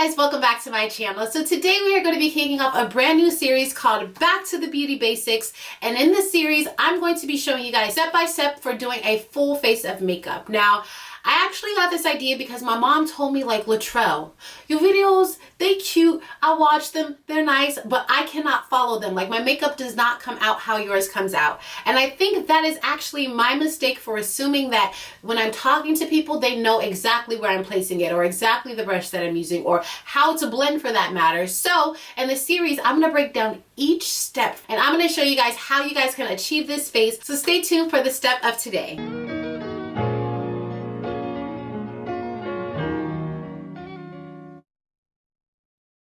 guys, welcome back to my channel. So today we are going to be kicking off a brand new series called Back to the Beauty Basics, and in this series I'm going to be showing you guys step by step for doing a full face of makeup. Now I actually got this idea because my mom told me, like, Latrell, your videos, they cute, I watch them, they're nice, but I cannot follow them. Like, my makeup does not come out how yours comes out. And I think that is actually my mistake for assuming that when I'm talking to people, they know exactly where I'm placing it or exactly the brush that I'm using or how to blend for that matter. So in this series, I'm going to break down each step and I'm going to show you guys how you guys can achieve this face. So stay tuned for the step of today.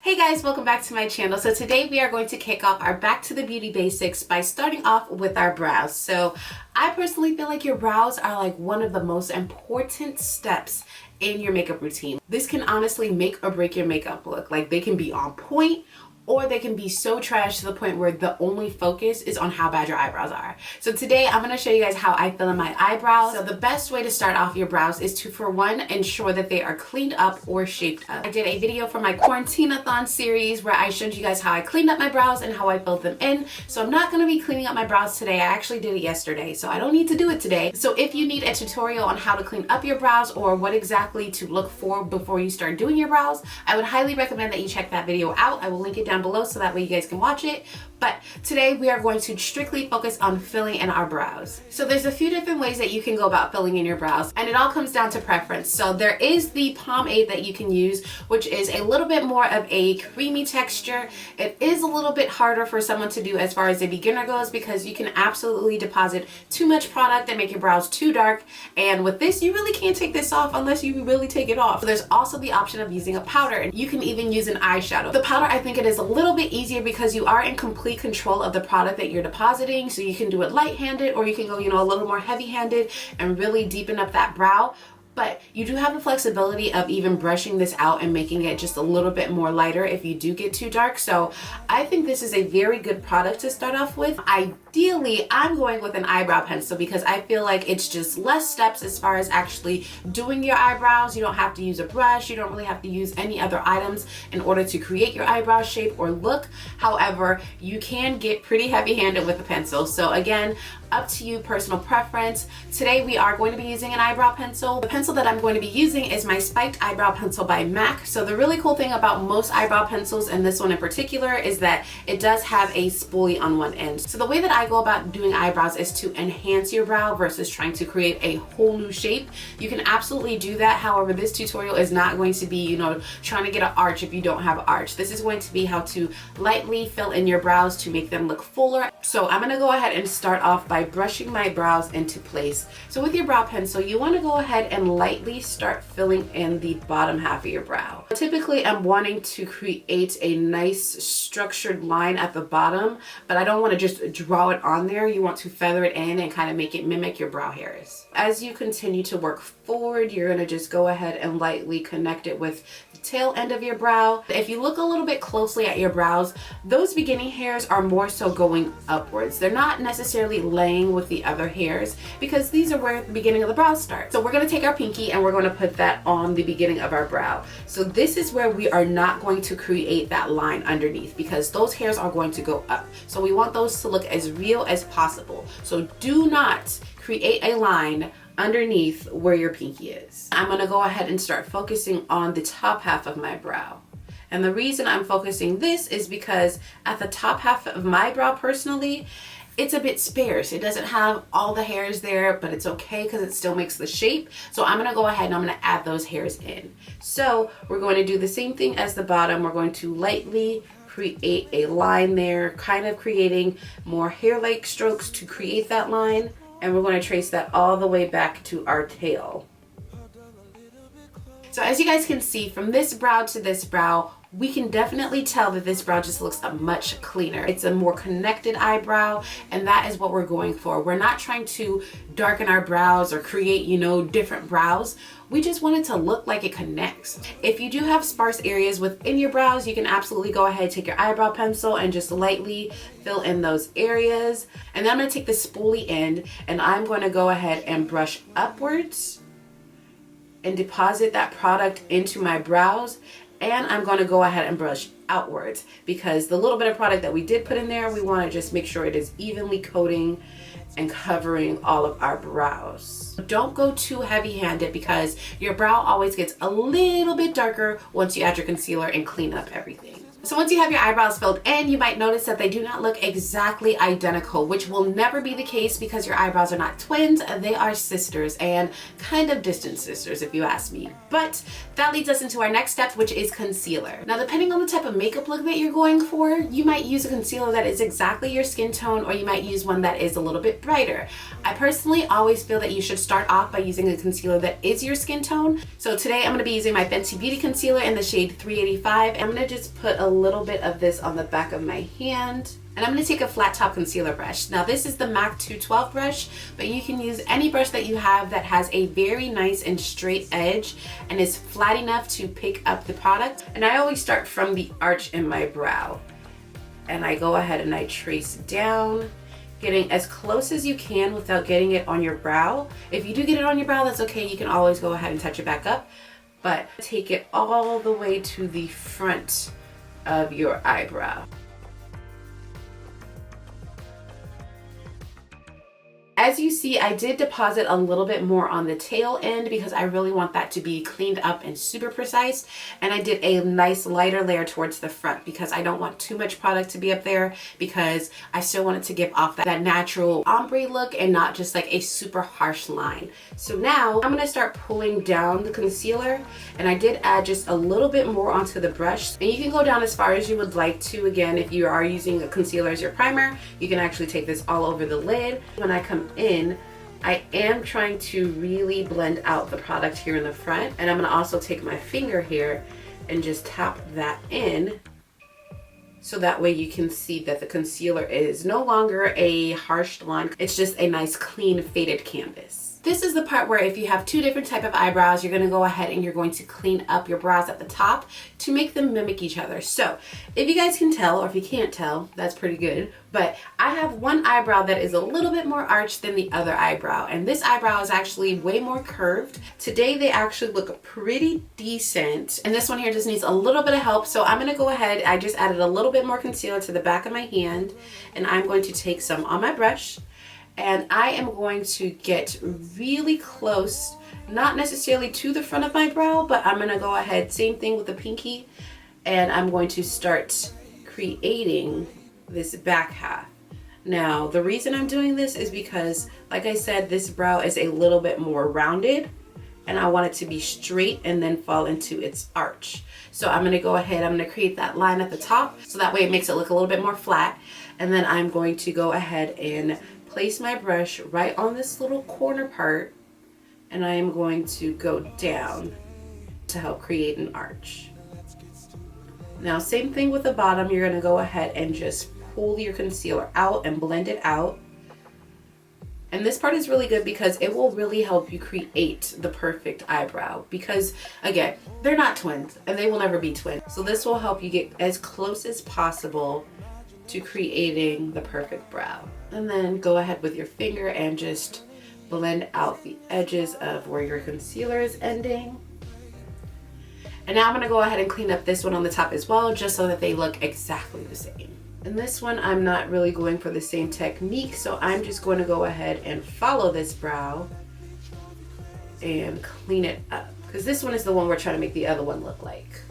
Hey guys, welcome back to my channel. So today we are going to kick off our Back to the Beauty Basics by starting off with our brows. So I personally feel like your brows are like one of the most important steps in your makeup routine. This can honestly make or break your makeup look. Like, they can be on point or they can be so trash to the point where the only focus is on how bad your eyebrows are. So today I'm going to show you guys how I fill in my eyebrows. So the best way to start off your brows is to, for one, ensure that they are cleaned up or shaped up. I did a video for my Quarantine-a-thon series where I showed you guys how I cleaned up my brows and how I filled them in. So I'm not going to be cleaning up my brows today. I actually did it yesterday, so I don't need to do it today. So if you need a tutorial on how to clean up your brows or what exactly to look for before you start doing your brows, I would highly recommend that you check that video out. I will link it down below so that way you guys can watch it. But today we are going to strictly focus on filling in our brows. So there's a few different ways that you can go about filling in your brows, and it all comes down to preference. So there is the pomade that you can use, which is a little bit more of a creamy texture. It is a little bit harder for someone to do as far as a beginner goes because you can absolutely deposit too much product and make your brows too dark. And with this, you really can't take this off unless you really take it off. So there's also the option of using a powder, and you can even use an eyeshadow. The powder, I think it is a little bit easier because you are in complete control of the product that you're depositing, so you can do it light-handed or you can go, a little more heavy-handed and really deepen up that brow. But you do have the flexibility of even brushing this out and making it just a little bit more lighter if you do get too dark. So I think this is a very good product to start off with. Ideally, I'm going with an eyebrow pencil because I feel like it's just less steps as far as actually doing your eyebrows. You don't have to use a brush. You don't really have to use any other items in order to create your eyebrow shape or look. However, you can get pretty heavy-handed with a pencil. So again, up to you, personal preference. Today we are going to be using an eyebrow pencil. The pencil that I'm going to be using is my Spiked Eyebrow Pencil by MAC. So the really cool thing about most eyebrow pencils, and this one in particular, is that it does have a spoolie on one end. So the way that I go about doing eyebrows is to enhance your brow versus trying to create a whole new shape. You can absolutely do that. However, this tutorial is not going to be, trying to get an arch if you don't have an arch. This is going to be how to lightly fill in your brows to make them look fuller. So I'm going to go ahead and start off by brushing my brows into place. So with your brow pencil, you want to go ahead and lightly start filling in the bottom half of your brow. Typically, I'm wanting to create a nice structured line at the bottom, but I don't want to just draw it on there. You want to feather it in and kind of make it mimic your brow hairs. As you continue to work forward, you're going to just go ahead and lightly connect it with the tail end of your brow. If you look a little bit closely at your brows, those beginning hairs are more so going upwards. They're not necessarily laying with the other hairs because these are where the beginning of the brow starts. So we're going to take our pinky and we're going to put that on the beginning of our brow. So this is where we are not going to create that line underneath because those hairs are going to go up. So we want those to look as real as possible. So do not create a line underneath where your pinky is. I'm going to go ahead and start focusing on the top half of my brow. And the reason I'm focusing this is because at the top half of my brow personally, it's a bit sparse. It doesn't have all the hairs there, but it's okay because it still makes the shape. So I'm going to go ahead and I'm going to add those hairs in. So we're going to do the same thing as the bottom. We're going to lightly create a line there, kind of creating more hair-like strokes to create that line. And we're going to trace that all the way back to our tail. So as you guys can see, from this brow to this brow, we can definitely tell that this brow just looks much cleaner. It's a more connected eyebrow, and that is what we're going for. We're not trying to darken our brows or create, different brows. We just want it to look like it connects. If you do have sparse areas within your brows, you can absolutely go ahead, take your eyebrow pencil and just lightly fill in those areas. And then I'm going to take the spoolie end and I'm going to go ahead and brush upwards and deposit that product into my brows. And I'm going to go ahead and brush outwards because the little bit of product that we did put in there, we want to just make sure it is evenly coating and covering all of our brows. Don't go too heavy-handed because your brow always gets a little bit darker once you add your concealer and clean up everything. So once you have your eyebrows filled in, you might notice that they do not look exactly identical, which will never be the case because your eyebrows are not twins, they are sisters, and kind of distant sisters if you ask me. But that leads us into our next step, which is concealer. Now, depending on the type of makeup look that you're going for, you might use a concealer that is exactly your skin tone, or you might use one that is a little bit brighter. I personally always feel that you should start off by using a concealer that is your skin tone. So today I'm going to be using my Fenty Beauty concealer in the shade 385. I'm going to just put a little bit of this on the back of my hand, and I'm going to take a flat top concealer brush. Now this is the MAC 212 brush, but you can use any brush that you have that has a very nice and straight edge and is flat enough to pick up the product. And I always start from the arch in my brow, and I go ahead and I trace down, getting as close as you can without getting it on your brow. If you do get it on your brow, that's okay. You can always go ahead and touch it back up, but take it all the way to the front of your eyebrow. As you see, I did deposit a little bit more on the tail end because I really want that to be cleaned up and super precise. And I did a nice lighter layer towards the front because I don't want too much product to be up there, because I still want it to give off that natural ombre look and not just like a super harsh line. So now I'm gonna start pulling down the concealer, and I did add just a little bit more onto the brush. And you can go down as far as you would like to. Again, if you are using a concealer as your primer, you can actually take this all over the lid. When I come in, I am trying to really blend out the product here in the front, and I'm going to also take my finger here and just tap that in, so that way you can see that the concealer is no longer a harsh line, it's just a nice clean faded canvas. This is the part where if you have two different type of eyebrows, you're going to go ahead and you're going to clean up your brows at the top to make them mimic each other. So if you guys can tell, or if you can't tell, that's pretty good. But I have one eyebrow that is a little bit more arched than the other eyebrow. And this eyebrow is actually way more curved. Today they actually look pretty decent. And this one here just needs a little bit of help. So I'm going to go ahead. I just added a little bit more concealer to the back of my hand. And I'm going to take some on my brush. And I am going to get really close, not necessarily to the front of my brow, but I'm going to go ahead, same thing with the pinky, and I'm going to start creating this back half. Now, the reason I'm doing this is because, like I said, this brow is a little bit more rounded, and I want it to be straight and then fall into its arch. So I'm going to go ahead, I'm going to create that line at the top, so that way it makes it look a little bit more flat. And then I'm going to go ahead and place my brush right on this little corner part, and I am going to go down to help create an arch. Now, same thing with the bottom. You're going to go ahead and just pull your concealer out and blend it out. And this part is really good because it will really help you create the perfect eyebrow, because again, they're not twins and they will never be twins. So this will help you get as close as possible to creating the perfect brow. And then go ahead with your finger and just blend out the edges of where your concealer is ending. And now I'm going to go ahead and clean up this one on the top as well, just so that they look exactly the same. And this one, I'm not really going for the same technique, so I'm just going to go ahead and follow this brow and clean it up, because this one is the one we're trying to make the other one look like.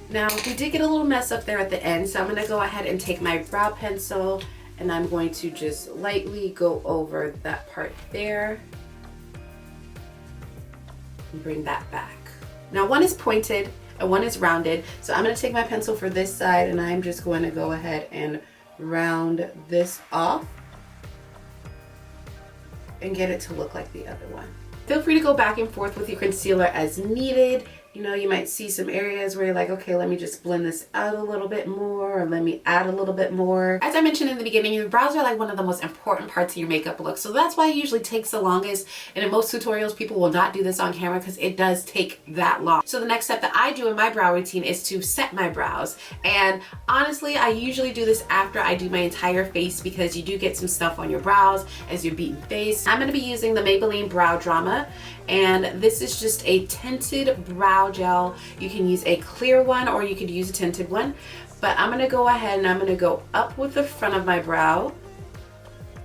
Now, we did get a little mess up there at the end, so I'm going to go ahead and take my brow pencil and I'm going to just lightly go over that part there and bring that back. Now, one is pointed and one is rounded, so I'm going to take my pencil for this side and I'm just going to go ahead and round this off and get it to look like the other one. Feel free to go back and forth with your concealer as needed. You know, you might see some areas where you're like, okay, let me just blend this out a little bit more, or let me add a little bit more. As I mentioned in the beginning, your brows are like one of the most important parts of your makeup look. So that's why it usually takes the longest. And in most tutorials, people will not do this on camera because it does take that long. So the next step that I do in my brow routine is to set my brows. And honestly, I usually do this after I do my entire face, because you do get some stuff on your brows as you're beating face. I'm going to be using the Maybelline Brow Drama. And this is just a tinted brow brow gel. You can use a clear one or you could use a tinted one. But I'm gonna go ahead and I'm gonna go up with the front of my brow,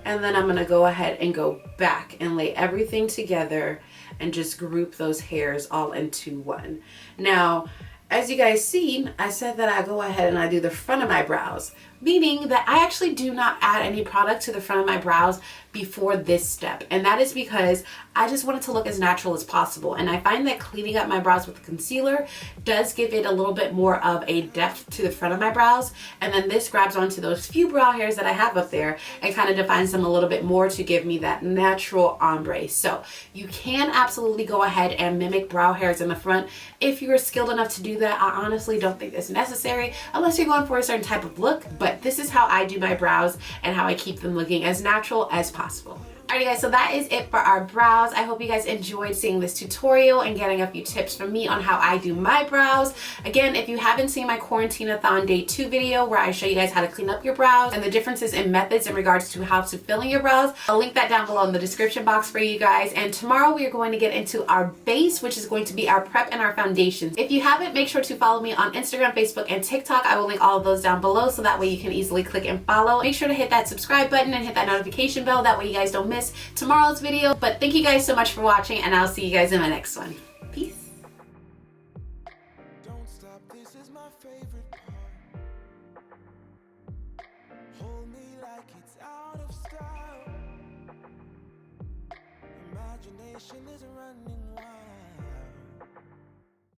and then I'm gonna go ahead and go back and lay everything together and just group those hairs all into one. Now, as you guys seen, I said that I go ahead and I do the front of my brows, meaning that I actually do not add any product to the front of my brows before this step. And that is because I just want it to look as natural as possible. And I find that cleaning up my brows with a concealer does give it a little bit more of a depth to the front of my brows. And then this grabs onto those few brow hairs that I have up there and kind of defines them a little bit more to give me that natural ombre. So you can absolutely go ahead and mimic brow hairs in the front. If you are skilled enough to do that, I honestly don't think it's necessary unless you're going for a certain type of look. But this is how I do my brows and how I keep them looking as natural as possible. Alrighty guys, so that is it for our brows. I hope you guys enjoyed seeing this tutorial and getting a few tips from me on how I do my brows. Again, if you haven't seen my Quarantine-a-thon Day 2 video where I show you guys how to clean up your brows and the differences in methods in regards to how to fill in your brows, I'll link that down below in the description box for you guys. And tomorrow we are going to get into our base, which is going to be our prep and our foundations. If you haven't, make sure to follow me on Instagram, Facebook, and TikTok. I will link all of those down below so that way you can easily click and follow. Make sure to hit that subscribe button and hit that notification bell. That way you guys don't miss tomorrow's video. But thank you guys so much for watching, and I'll see you guys in my next one. Peace. Don't stop, this is my favorite part. Hold me like it's out of style. Imagination is running wild.